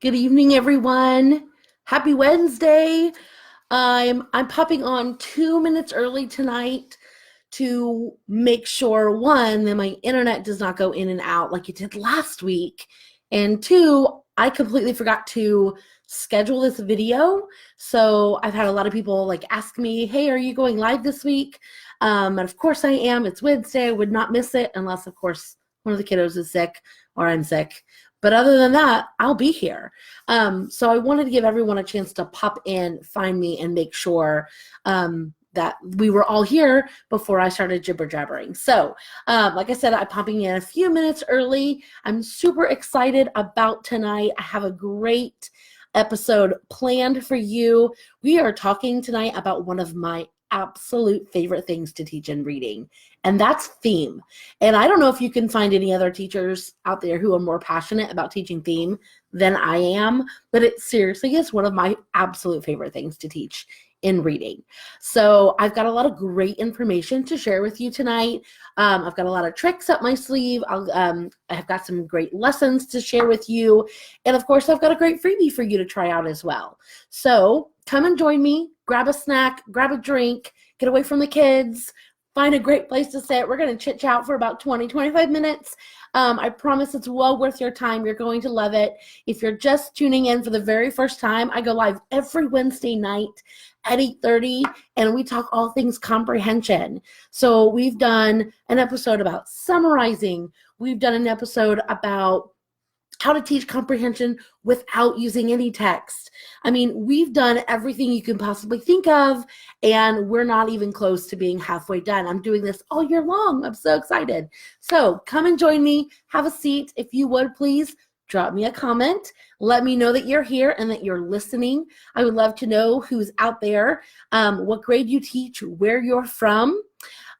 Good evening, everyone. Happy Wednesday. I'm popping on 2 minutes early tonight to make sure, one, that my internet does not go in and out like it did last week, and two, I completely forgot to schedule this video. So I've had a lot of people ask me, hey, are you going live this week? And of course I am. It's Wednesday. I would not miss it unless, of course, one of the kiddos is sick or I'm sick. But other than that, I'll be here. So I wanted to give everyone a chance to pop in, find me, and make sure that we were all here before I started jibber jabbering. So like I said, I'm popping in a few minutes early. I'm super excited about tonight. I have a great episode planned for you. We are talking tonight about one of my absolute favorite things to teach in reading, and that's theme. And I don't know if you can find any other teachers out there who are more passionate about teaching theme than I am, but it seriously is one of my absolute favorite things to teach in reading. So I've got a lot of great information to share with you tonight. I've got a lot of tricks up my sleeve. I've got some great lessons to share with you. And of course, I've got a great freebie for you to try out as well. So come and join me, grab a snack, grab a drink, get away from the kids, find a great place to sit. We're going to chit chat for about 20-25 minutes. I promise it's well worth your time. You're going to love it. If you're just tuning in for the very first time, I go live every Wednesday night at 8:30, and we talk all things comprehension. So we've done an episode about summarizing. We've done an episode about how to teach comprehension without using any text. I mean, we've done everything you can possibly think of, and we're not even close to being halfway done. I'm doing this all year long. I'm so excited. So come and join me. Have a seat. If you would, please drop me a comment. Let me know that you're here and that you're listening. I would love to know who's out there, what grade you teach, where you're from.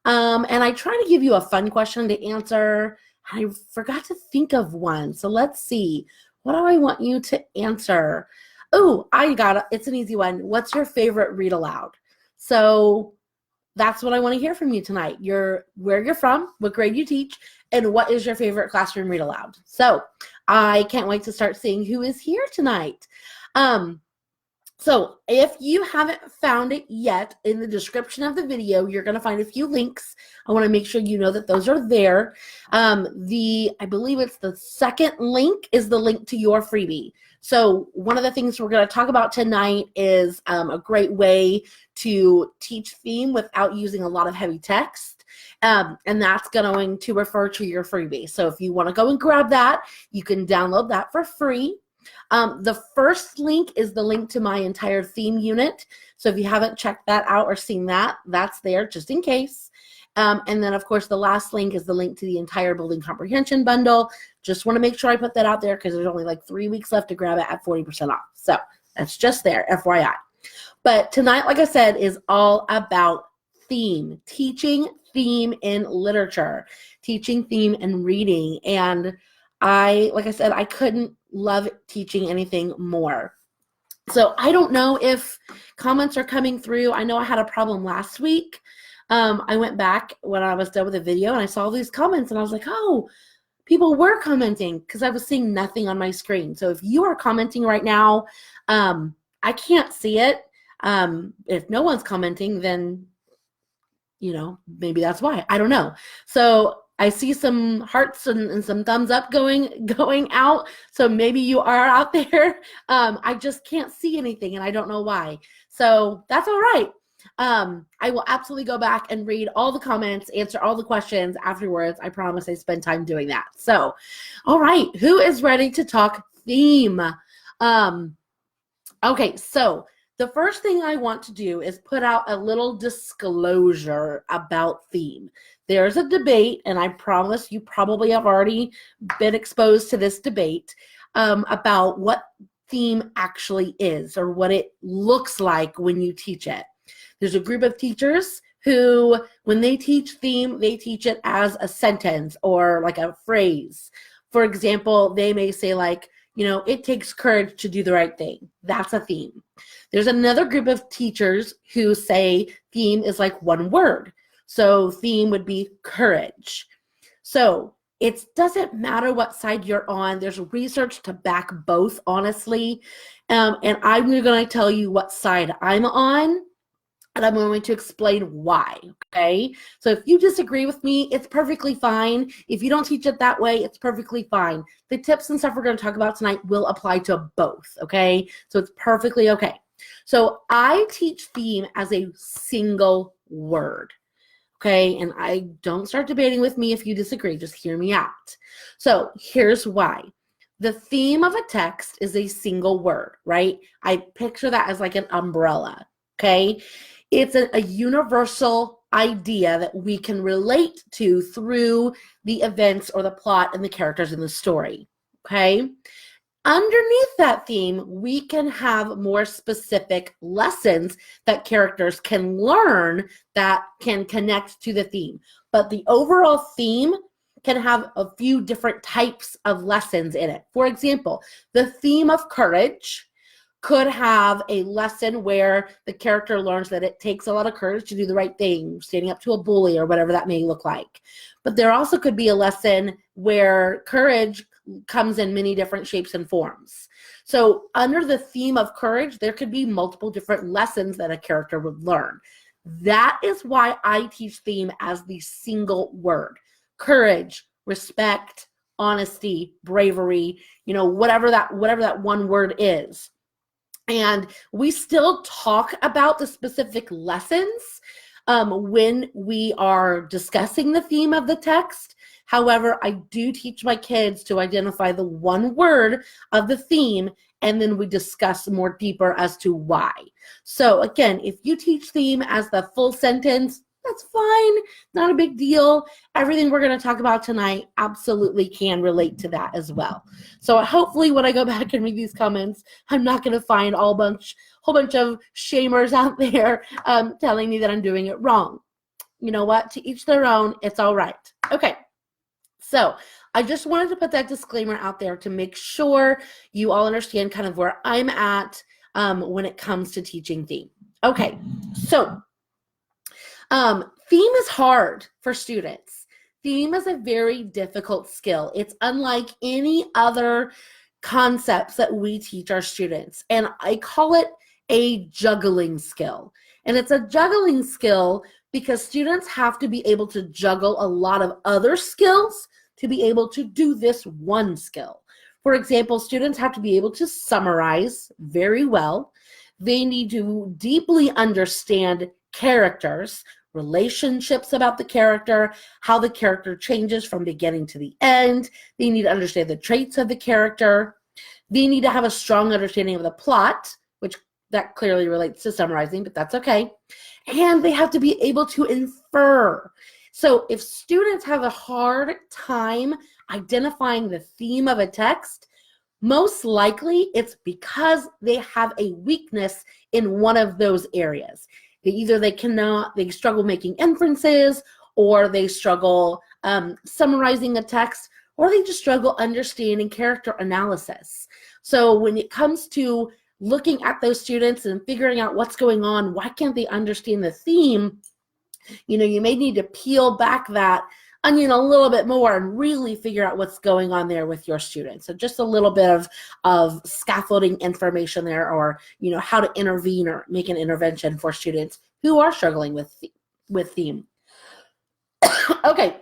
And I try to give you a fun question to answer. I forgot to think of one. So let's see. What do I want you to answer? Oh, I got it. It's an easy one. What's your favorite read aloud? So that's what I want to hear from you tonight. Where you're from, what grade you teach, and what is your favorite classroom read aloud. So I can't wait to start seeing who is here tonight. So if you haven't found it yet, in the description of the video, you're going to find a few links. I want to make sure you know that those are there. I believe it's the second link is the link to your freebie. So one of the things we're going to talk about tonight is a great way to teach theme without using a lot of heavy text. And that's going to refer to your freebie. So if you want to go and grab that, you can download that for free. The first link is the link to my entire theme unit. So if you haven't checked that out or seen that, that's there just in case. And then, of course, the last link is the link to the entire Building Comprehension bundle. Just want to make sure I put that out there because there's only 3 weeks left to grab it at 40% off. So that's just there, FYI. But tonight, like I said, is all about theme, teaching theme in literature, teaching theme in reading. And like I said, I couldn't love teaching anything more. So I don't know if comments are coming through. I know I had a problem last week. I went back when I was done with the video and I saw these comments and I was like, oh, people were commenting because I was seeing nothing on my screen. So if you are commenting right now, I can't see it. If no one's commenting, then, maybe that's why. I don't know. So I see some hearts and some thumbs up going out. So maybe you are out there. I just can't see anything and I don't know why. So that's all right. I will absolutely go back and read all the comments, answer all the questions afterwards. I promise I spend time doing that. So, all right. Who is ready to talk theme? Okay. So the first thing I want to do is put out a little disclosure about theme. There's a debate, and I promise you probably have already been exposed to this debate about what theme actually is or what it looks like when you teach it. There's a group of teachers who, when they teach theme, they teach it as a sentence or like a phrase. For example, they may say it takes courage to do the right thing. That's a theme. There's another group of teachers who say theme is like one word. So theme would be courage. So It doesn't matter what side you're on. There's research to back both, honestly. And I'm going to tell you what side I'm on, and I'm going to explain why, okay? So if you disagree with me, it's perfectly fine. If you don't teach it that way, it's perfectly fine. The tips and stuff we're going to talk about tonight will apply to both, okay? So it's perfectly okay. So I teach theme as a single word, okay? And I don't start debating with me if you disagree. Just hear me out. So here's why. The theme of a text is a single word, right? I picture that as like an umbrella, okay? It's a universal idea that we can relate to through the events or the plot and the characters in the story, okay? Underneath that theme, we can have more specific lessons that characters can learn that can connect to the theme. But the overall theme can have a few different types of lessons in it. For example, the theme of courage could have a lesson where the character learns that it takes a lot of courage to do the right thing, standing up to a bully or whatever that may look like. But there also could be a lesson where courage comes in many different shapes and forms. So under the theme of courage, there could be multiple different lessons that a character would learn. That is why I teach theme as the single word. Courage, respect, honesty, bravery, whatever that one word is. And we still talk about the specific lessons when we are discussing the theme of the text. However, I do teach my kids to identify the one word of the theme, and then we discuss more deeper as to why. So again, if you teach theme as the full sentence, that's fine. Not a big deal. Everything we're going to talk about tonight absolutely can relate to that as well. So hopefully when I go back and read these comments, I'm not going to find a whole bunch of shamers out there telling me that I'm doing it wrong. You know what? To each their own. It's all right. Okay. So I just wanted to put that disclaimer out there to make sure you all understand kind of where I'm at when it comes to teaching theme. Okay. So theme is hard for students. Theme is a very difficult skill. It's unlike any other concepts that we teach our students. And I call it a juggling skill. And it's a juggling skill because students have to be able to juggle a lot of other skills to be able to do this one skill. For example, students have to be able to summarize very well. They need to deeply understand characters, relationships about the character, how the character changes from beginning to the end. They need to understand the traits of the character. They need to have a strong understanding of the plot, which that clearly relates to summarizing, but that's okay. And they have to be able to infer. So if students have a hard time identifying the theme of a text, most likely it's because they have a weakness in one of those areas. They struggle making inferences, or they struggle summarizing a text, or they just struggle understanding character analysis. So when it comes to looking at those students and figuring out what's going on, why can't they understand the theme? You may need to peel back that onion a little bit more and really figure out what's going on there with your students. So just a little bit of scaffolding information there, or how to intervene or make an intervention for students who are struggling with theme. Okay,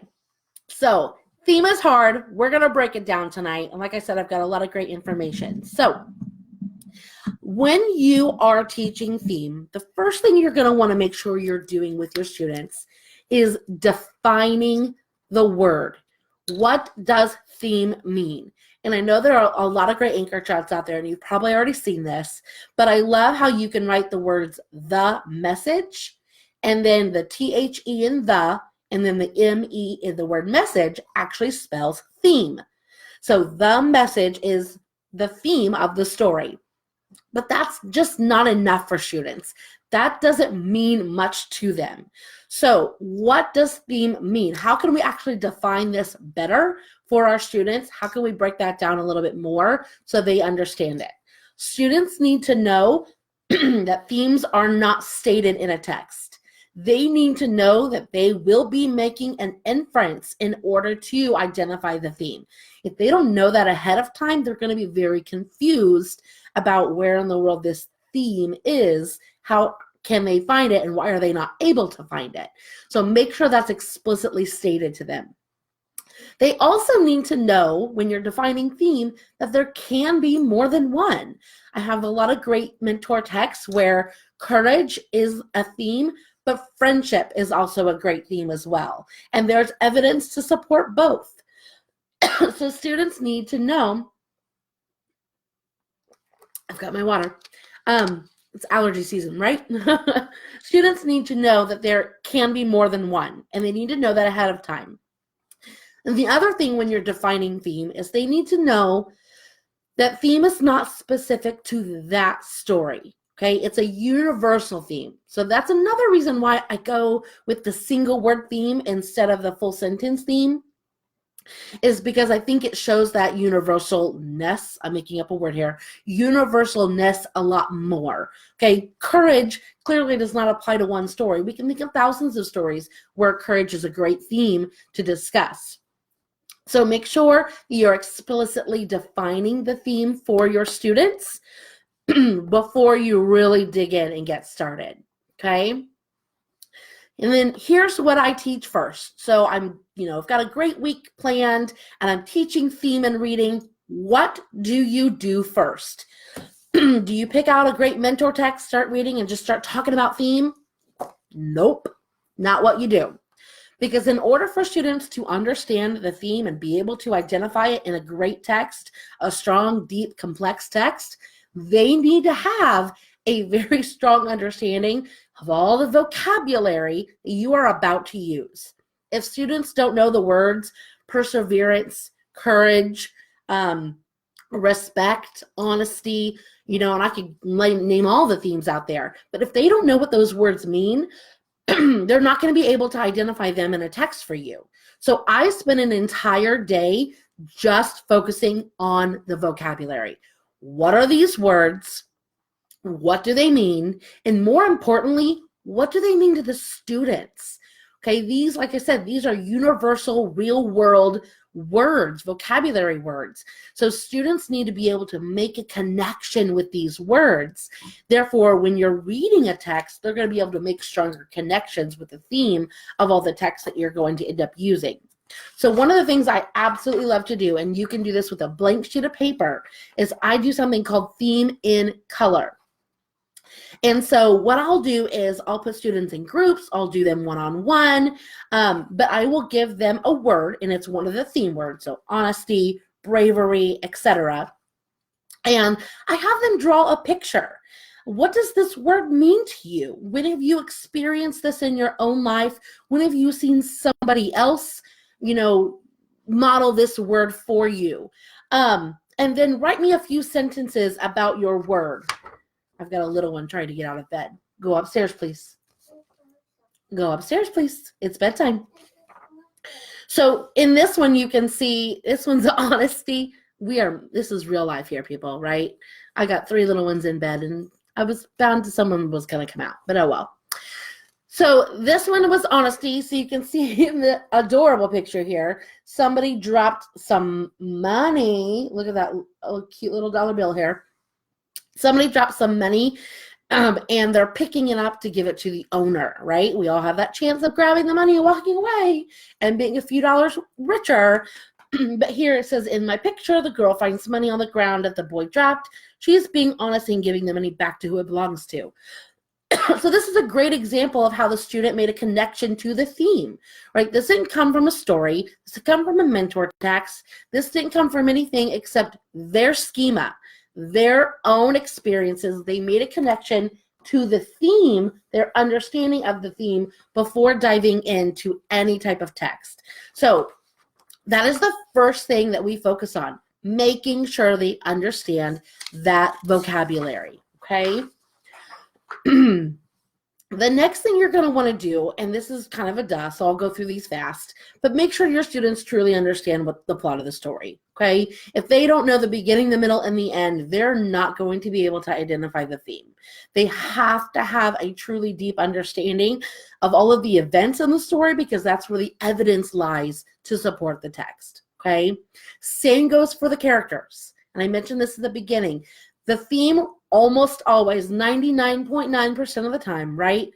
so theme is hard. We're going to break it down tonight. And like I said, I've got a lot of great information. So when you are teaching theme, the first thing you're going to want to make sure you're doing with your students is defining the word. What does theme mean? And I know there are a lot of great anchor charts out there, and you've probably already seen this, but I love how you can write the words the message, and then the THE in the, and then the ME in the word message actually spells theme. So the message is the theme of the story. But that's just not enough for students. That doesn't mean much to them. So what does theme mean? How can we actually define this better for our students? How can we break that down a little bit more so they understand it? Students need to know that themes are not stated in a text. They need to know that they will be making an inference in order to identify the theme. If they don't know that ahead of time, they're going to be very confused about where in the world this theme is, how can they find it, and why are they not able to find it. So make sure that's explicitly stated to them. They also need to know when you're defining theme that there can be more than one. I have a lot of great mentor texts where courage is a theme, but friendship is also a great theme as well. And there's evidence to support both. So students need to know, I've got my water. It's allergy season, right? Students need to know that there can be more than one, and they need to know that ahead of time. And the other thing when you're defining theme is they need to know that theme is not specific to that story, okay? It's a universal theme. So that's another reason why I go with the single word theme instead of the full sentence theme, is because I think it shows that universalness, I'm making up a word here, universalness a lot more, okay? Courage clearly does not apply to one story. We can think of thousands of stories where courage is a great theme to discuss. So make sure you're explicitly defining the theme for your students before you really dig in and get started, okay? And then here's what I teach first. So I've got a great week planned and I'm teaching theme and reading. What do you do first? Do you pick out a great mentor text, start reading, and just start talking about theme? Nope, not what you do. Because in order for students to understand the theme and be able to identify it in a great text, a strong, deep, complex text, they need to have a very strong understanding of all the vocabulary you are about to use. If students don't know the words perseverance, courage, respect, honesty, and I could name all the themes out there, but if they don't know what those words mean, they're not going to be able to identify them in a text for you. So I spend an entire day just focusing on the vocabulary. What are these words? What do they mean? And more importantly, what do they mean to the students? Okay, these, like I said, these are universal, real world words, vocabulary words. So students need to be able to make a connection with these words. Therefore, when you're reading a text, they're going to be able to make stronger connections with the theme of all the text that you're going to end up using. So one of the things I absolutely love to do, and you can do this with a blank sheet of paper, is I do something called theme in color. And so what I'll do is I'll put students in groups, I'll do them one-on-one, but I will give them a word, and it's one of the theme words, so honesty, bravery, etc. And I have them draw a picture. What does this word mean to you? When have you experienced this in your own life? When have you seen somebody else, model this word for you? And then write me a few sentences about your word. I've got a little one trying to get out of bed. Go upstairs, please. Go upstairs, please. It's bedtime. So in this one, you can see this one's honesty. This is real life here, people, right? I got 3 little ones in bed, and I was bound to someone was going to come out, but oh well. So this one was honesty. So you can see in the adorable picture here, somebody dropped some money. Look at that cute little dollar bill here. Somebody dropped some money and they're picking it up to give it to the owner, right? We all have that chance of grabbing the money and walking away and being a few dollars richer. But here it says, in my picture, the girl finds money on the ground that the boy dropped. She is being honest and giving the money back to who it belongs to. So this is a great example of how the student made a connection to the theme, right? This didn't come from a story. This didn't come from a mentor text. This didn't come from anything except their schema, their own experiences. They made a connection to the theme, their understanding of the theme before diving into any type of text. So that is the first thing that we focus on, making sure they understand that vocabulary, okay? The next thing you're going to want to do, and this is kind of a duh, so I'll go through these fast, but make sure your students truly understand what the plot of the story, okay? If they don't know the beginning, the middle, and the end, they're not going to be able to identify the theme. They have to have a truly deep understanding of all of the events in the story, because that's where the evidence lies to support the text, okay? Same goes for the characters. And I mentioned this at the beginning. The theme almost always, 99.9% of the time, right,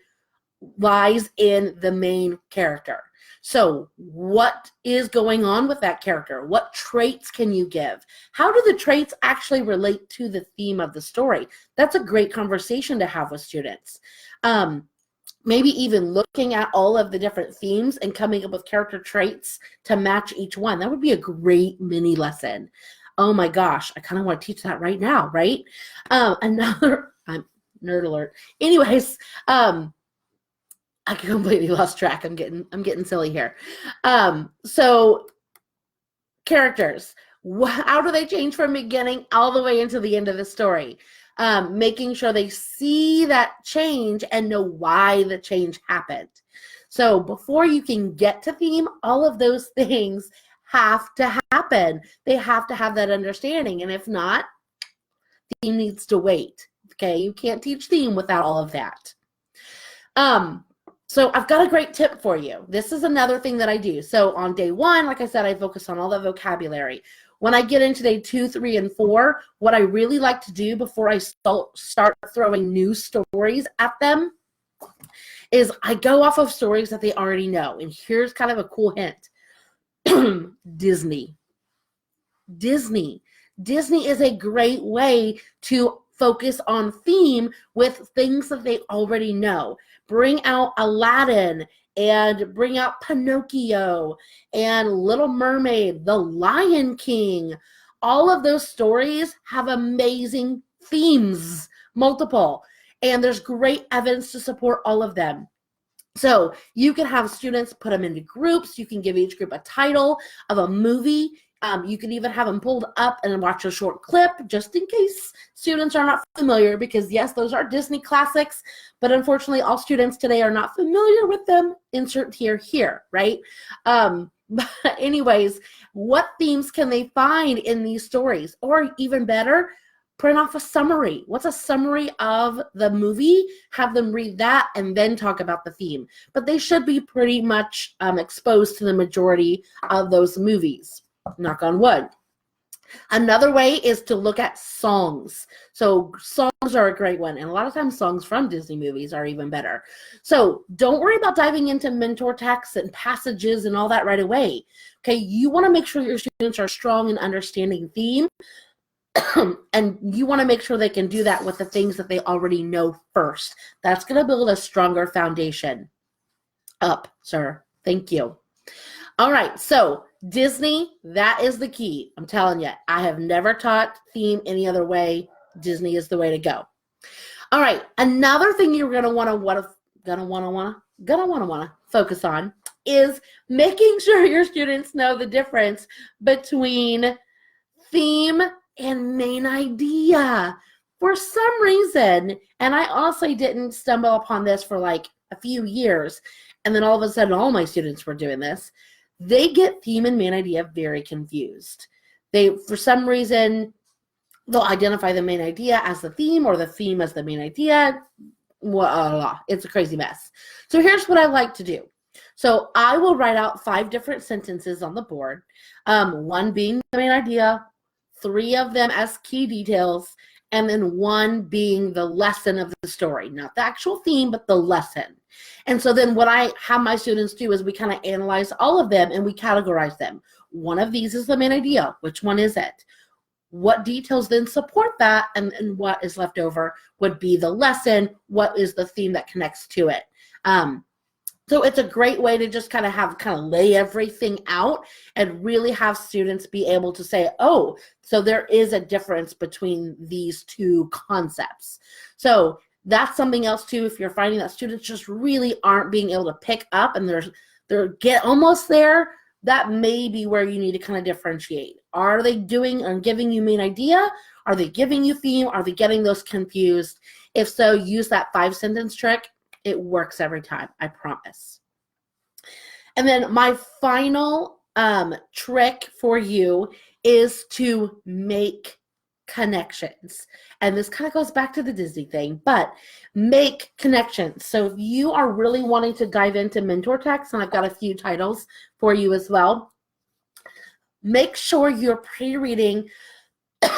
lies in the main character. So what is going on with that character? What traits can you give? How do the traits actually relate to the theme of the story? That's a great conversation to have with students. Maybe even looking at all of the different themes and coming up with character traits to match each one. That would be a great mini lesson. Oh my gosh, I kind of want to teach that right now, right? Another, I'm nerd alert. Anyways, I completely lost track. I'm getting silly here. So characters, how do they change from beginning all the way into the end of the story? Making sure they see that change and know why the change happened. So before you can get to theme, all of those things have to happen. They have to have that understanding. And if not, theme needs to wait. Okay, you can't teach theme without all of that. So I've got a great tip for you. This is another thing that I do. So on day 1, like I said, I focus on all the vocabulary. When I get into day 2, 3, and 4, what I really like to do before I start throwing new stories at them is I go off of stories that they already know. And here's kind of a cool hint. Disney is a great way to focus on theme with things that they already know. Bring out Aladdin and bring out Pinocchio and Little Mermaid, The Lion King. All of those stories have amazing themes, multiple, and there's great evidence to support all of them. So you can have students put them into groups. You can give each group a title of a movie. You can even have them pulled up and watch a short clip just in case students are not familiar, because yes, those are Disney classics, but unfortunately all students today are not familiar with them. Insert here, right? But anyways, what themes can they find in these stories? Or even better, print off a summary. What's a summary of the movie? Have them read that and then talk about the theme. But they should be pretty much exposed to the majority of those movies. Knock on wood. Another way is to look at songs. So songs are a great one. And a lot of times songs from Disney movies are even better. So don't worry about diving into mentor texts and passages and all that right away. Okay, you want to make sure your students are strong in understanding theme. And you want to make sure they can do that with the things that they already know first. That's going to build a stronger foundation. Up, sir. Thank you. All right, so Disney, that is the key. I'm telling you, I have never taught theme any other way. Disney is the way to go. All right, another thing you're going to want to focus on is making sure your students know the difference between theme and main idea. For some reason, and I honestly didn't stumble upon this for like a few years, and then all of a sudden all my students were doing this, they get theme and main idea very confused. They, for some reason, they'll identify the main idea as the theme or the theme as the main idea. It's a crazy mess. So here's what I like to do. So I will write out 5 different sentences on the board, 1 being the main idea, 3 of them as key details, and then 1 being the lesson of the story. Not the actual theme, but the lesson. And so then what I have my students do is we kind of analyze all of them and we categorize them. One of these is the main idea. Which one is it? What details then support that, and what is left over would be the lesson. What is the theme that connects to it? So it's a great way to just kind of lay everything out and really have students be able to say, oh, so there is a difference between these 2 concepts. So that's something else too. If you're finding that students just really aren't being able to pick up and they're get almost there, that may be where you need to kind of differentiate. Are they doing and giving you main idea? Are they giving you theme? Are they getting those confused? If so, use that 5-sentence trick It works every time, I promise. And then my final trick for you is to make connections. And this kind of goes back to the Disney thing, but make connections. So if you are really wanting to dive into mentor text, and I've got a few titles for you as well, make sure you're pre-reading,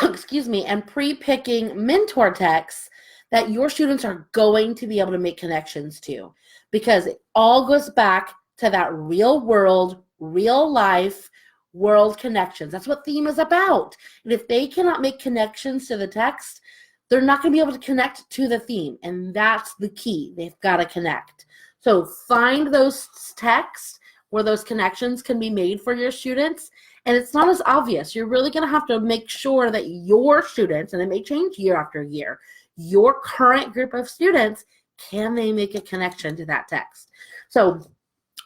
excuse me, and pre-picking mentor texts that your students are going to be able to make connections to, because it all goes back to that real world, real life world connections. That's what theme is about. And if they cannot make connections to the text, they're not going to be able to connect to the theme. And that's the key. They've got to connect. So find those texts where those connections can be made for your students. And it's not as obvious. You're really going to have to make sure that your students, and it may change year after year, your current group of students, can they make a connection to that text? So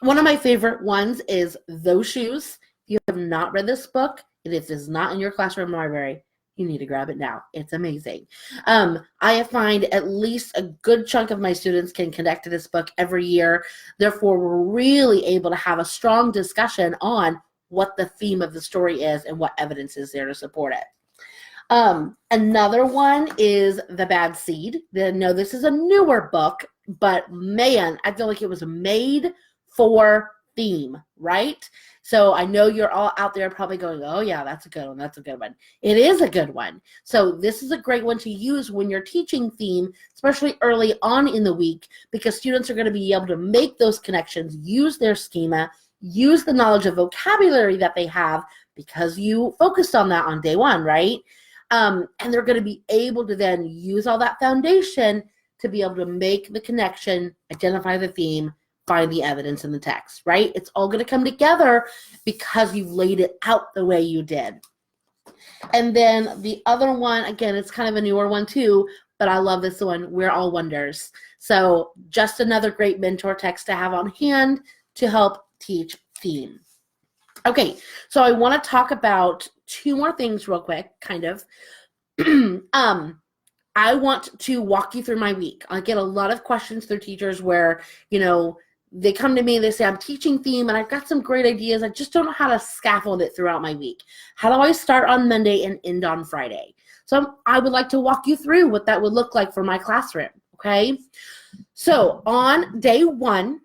one of my favorite ones is Those Shoes. If you have not read this book, and if it is not in your classroom library, you need to grab it now. It's amazing. I find at least a good chunk of my students can connect to this book every year. Therefore, we're really able to have a strong discussion on what the theme of the story is and what evidence is there to support it. Another one is The Bad Seed. No, this is a newer book, but man, I feel like it was made for theme, right? So I know you're all out there probably going, oh yeah, that's a good one. That's a good one. It is a good one. So this is a great one to use when you're teaching theme, especially early on in the week, because students are going to be able to make those connections, use their schema, use the knowledge of vocabulary that they have because you focused on that on day one, right? And they're going to be able to then use all that foundation to be able to make the connection, identify the theme, find the evidence in the text, right? It's all going to come together because you've laid it out the way you did. And then the other one, again, it's kind of a newer one too, but I love this one, We're All Wonders. So just another great mentor text to have on hand to help teach theme. Okay, so I want to talk about two more things real quick, kind of. I want to walk you through my week. I get a lot of questions through teachers where, they come to me and they say, I'm teaching theme and I've got some great ideas. I just don't know how to scaffold it throughout my week. How do I start on Monday and end on Friday? So I would like to walk you through what that would look like for my classroom, okay? So on day one,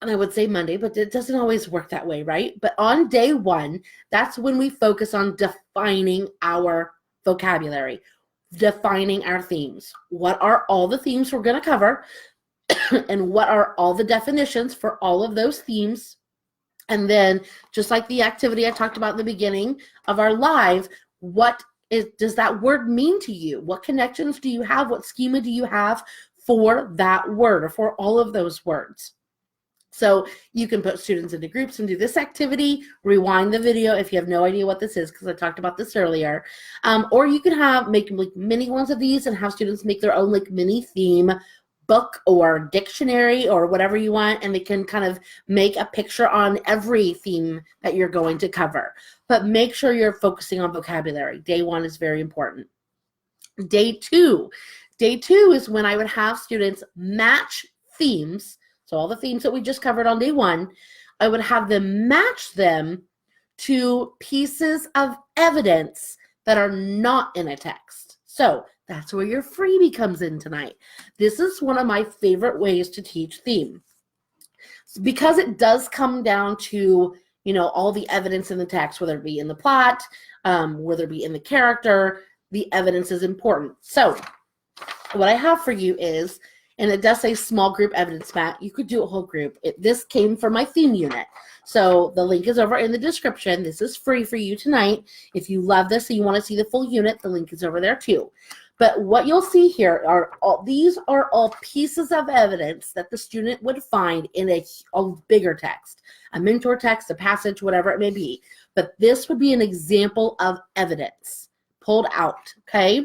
and I would say Monday, but it doesn't always work that way, right? But on day one, that's when we focus on defining our vocabulary, defining our themes. What are all the themes we're going to cover? And what are all the definitions for all of those themes? And then, just like the activity I talked about in the beginning of our live, what does that word mean to you? What connections do you have? What schema do you have for that word or for all of those words? So you can put students into groups and do this activity, rewind the video if you have no idea what this is, because I talked about this earlier. Or you can make like mini ones of these and have students make their own like mini theme book or dictionary or whatever you want, and they can kind of make a picture on every theme that you're going to cover. But make sure you're focusing on vocabulary. Day one is very important. Day two is when I would have students match themes. So all the themes that we just covered on day one, I would have them match them to pieces of evidence that are not in a text. So that's where your freebie comes in tonight. This is one of my favorite ways to teach theme, because it does come down to, all the evidence in the text, whether it be in the plot, whether it be in the character, the evidence is important. So what I have for you is, and it does say small group evidence mat. You could do a whole group. This came from my theme unit. So the link is over in the description. This is free for you tonight. If you love this and you want to see the full unit, the link is over there too. But what you'll see here are these are all pieces of evidence that the student would find in a bigger text, a mentor text, a passage, whatever it may be. But this would be an example of evidence pulled out, okay?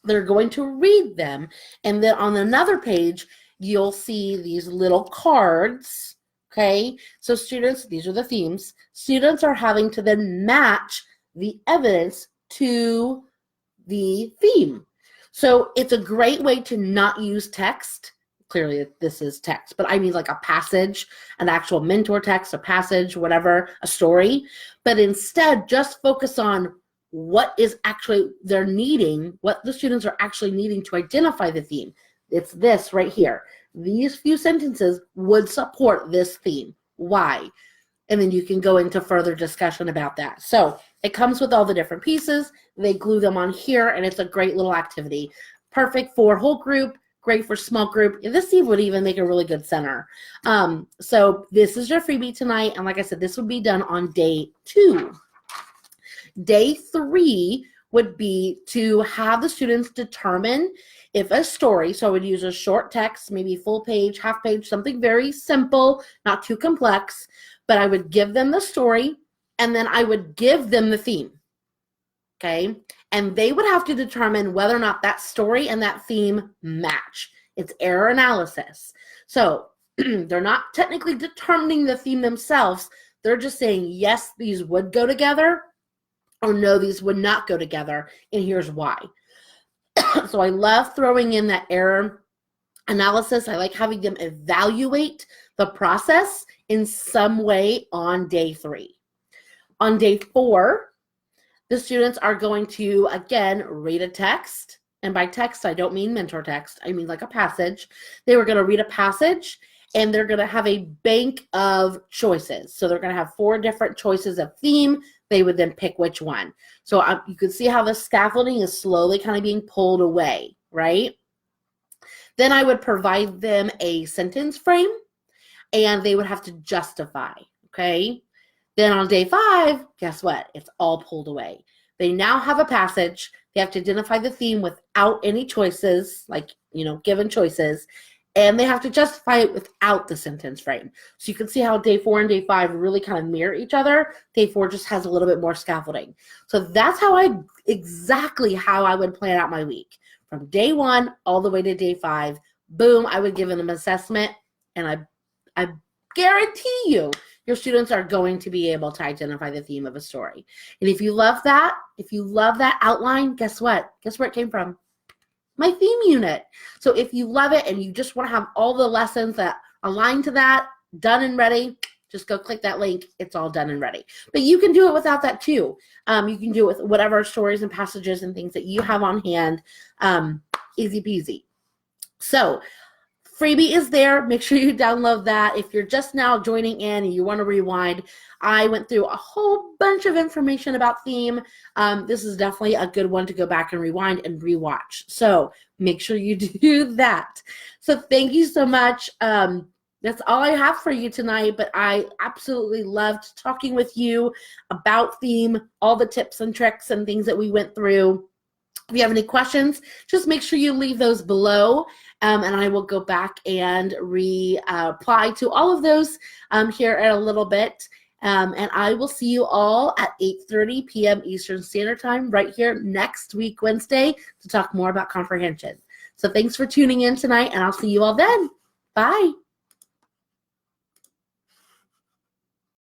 They're going to read them, and then on another page, you'll see these little cards, okay? So students, these are the themes. Students are having to then match the evidence to the theme. So it's a great way to not use text, clearly this is text, but I mean like a passage, an actual mentor text, a passage, whatever, a story. But instead, just focus on what is actually they're needing, what the students are actually needing to identify the theme. It's this right here. These few sentences would support this theme. Why? And then you can go into further discussion about that. So it comes with all the different pieces. They glue them on here, and it's a great little activity. Perfect for whole group, great for small group. This would even make a really good center. So this is your freebie tonight. And like I said, this would be done on day 2. Day 3 would be to have the students determine if a story, so I would use a short text, maybe full page, half page, something very simple, not too complex, but I would give them the story, and then I would give them the theme, okay? And they would have to determine whether or not that story and that theme match. It's error analysis. So they're not technically determining the theme themselves. They're just saying, yes, these would go together, or no, these would not go together, and here's why. So I love throwing in that error analysis. I like having them evaluate the process in some way on day 3. On day 4, the students are going to, again, read a text. And by text, I don't mean mentor text. I mean like a passage. They were going to read a passage, and they're going to have a bank of choices. So they're going to have 4 different choices of theme. They would then pick which one. So you can see how the scaffolding is slowly kind of being pulled away, right? Then I would provide them a sentence frame, and they would have to justify, okay? Then on day 5, guess what? It's all pulled away. They now have a passage. They have to identify the theme without any choices, like, given choices, and they have to justify it without the sentence frame. So you can see how day 4 and day 5 really kind of mirror each other. Day 4 just has a little bit more scaffolding. So that's exactly how I would plan out my week. From day 1 all the way to day 5, boom, I would give them an assessment, and I guarantee you your students are going to be able to identify the theme of a story. And if you love that outline, guess what? Guess where it came from? My theme unit. So if you love it and you just want to have all the lessons that align to that done and ready, just go click that link. It's all done and ready. But you can do it without that too. You can do it with whatever stories and passages and things that you have on hand. Easy peasy. So freebie is there. Make sure you download that. If you're just now joining in and you want to rewind, I went through a whole bunch of information about theme. This is definitely a good one to go back and rewind and rewatch. So make sure you do that. So thank you so much. That's all I have for you tonight, but I absolutely loved talking with you about theme, all the tips and tricks and things that we went through. If you have any questions, just make sure you leave those below, and I will go back and reply to all of those here in a little bit. And I will see you all at 8:30 p.m. Eastern Standard Time right here next week, Wednesday, to talk more about comprehension. So thanks for tuning in tonight, and I'll see you all then. Bye.